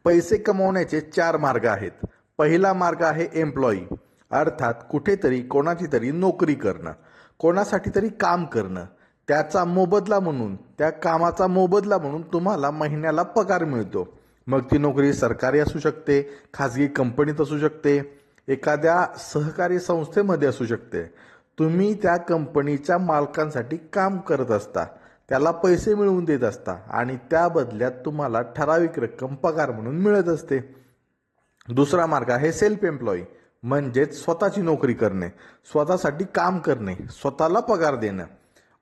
पैसे कमवण्याचे 4 मार्ग आहेत. पहिला मार्ग आहे एम्प्लॉई, अर्थात कुठेतरी कोणाची तरी नोकरी करणं, कोणासाठी तरी काम करणं. त्याचा मोबदला म्हणून, त्या कामाचा मोबदला म्हणून तुम्हाला महिन्याला पगार मिळतो. मग ती नोकरी सरकारी असू शकते, खाजगी कंपनीत असू शकते, एखाद्या सहकारी संस्थेमध्ये असू शकते. तुम्ही त्या कंपनीच्या मालकांसाठी काम करत असता, त्याला पैसे मिळवून देत असता आणि त्या बदल्यात तुम्हाला ठराविक रक्कम पगार म्हणून मिळत असते. दुसरा मार्ग आहे सेल्फ एम्प्लॉई, म्हणजेच स्वतःची नोकरी करणे, स्वतःसाठी काम करणे, स्वतःला पगार देणं.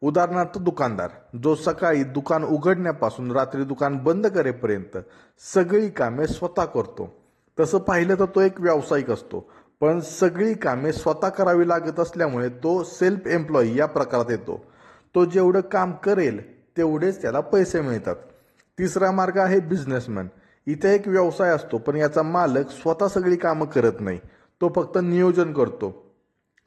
उदाहरणार्थ दुकानदार, जो सकाळी दुकान उघडण्यापासून रात्री दुकान बंद करेपर्यंत सगळी कामे स्वतः करतो. तसं पाहिलं तर तो एक व्यावसायिक असतो, पण सगळी कामे स्वतः करावी लागत असल्यामुळे तो सेल्फ एम्प्लॉई या प्रकारात येतो. तो जेवढं काम करेल तेवढेच त्याला पैसे मिळतात. तिसरा मार्ग आहे बिझनेसमॅन. इथे एक व्यवसाय असतो, पण याचा मालक स्वतः सगळी कामं करत नाही. तो फक्त नियोजन करतो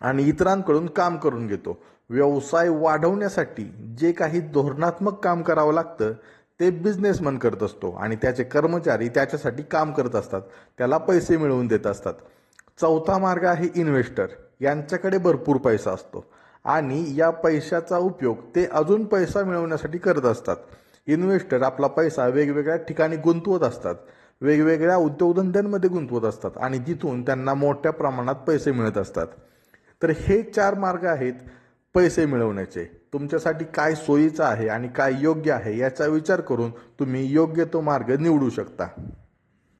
आणि इतरांकडून काम करून घेतो. व्यवसाय वाढवण्यासाठी जे काही धोरणात्मक काम करावं लागतं ते बिझनेसमॅन करत असतो आणि त्याचे कर्मचारी त्याच्यासाठी काम करत असतात, त्याला पैसे मिळवून देत असतात. चौथा मार्ग आहे इन्व्हेस्टर. यांच्याकडे भरपूर पैसा असतो आणि या पैशाचा उपयोग ते अजून पैसा मिळवण्यासाठी करत असतात. इन्व्हेस्टर आपला पैसा वेगवेगळ्या ठिकाणी गुंतवत असतात, वेगवेगळ्या उद्योगधंद्यांमध्ये गुंतवत असतात आणि तिथून त्यांना मोठ्या प्रमाणात पैसे मिळत असतात. तर हे 4 मार्ग आहेत पैसे मिळवण्याचे. तुमच्यासाठी काय सोयीचं आहे आणि काय योग्य आहे याचा विचार करून तुम्ही योग्य तो मार्ग निवडू शकता.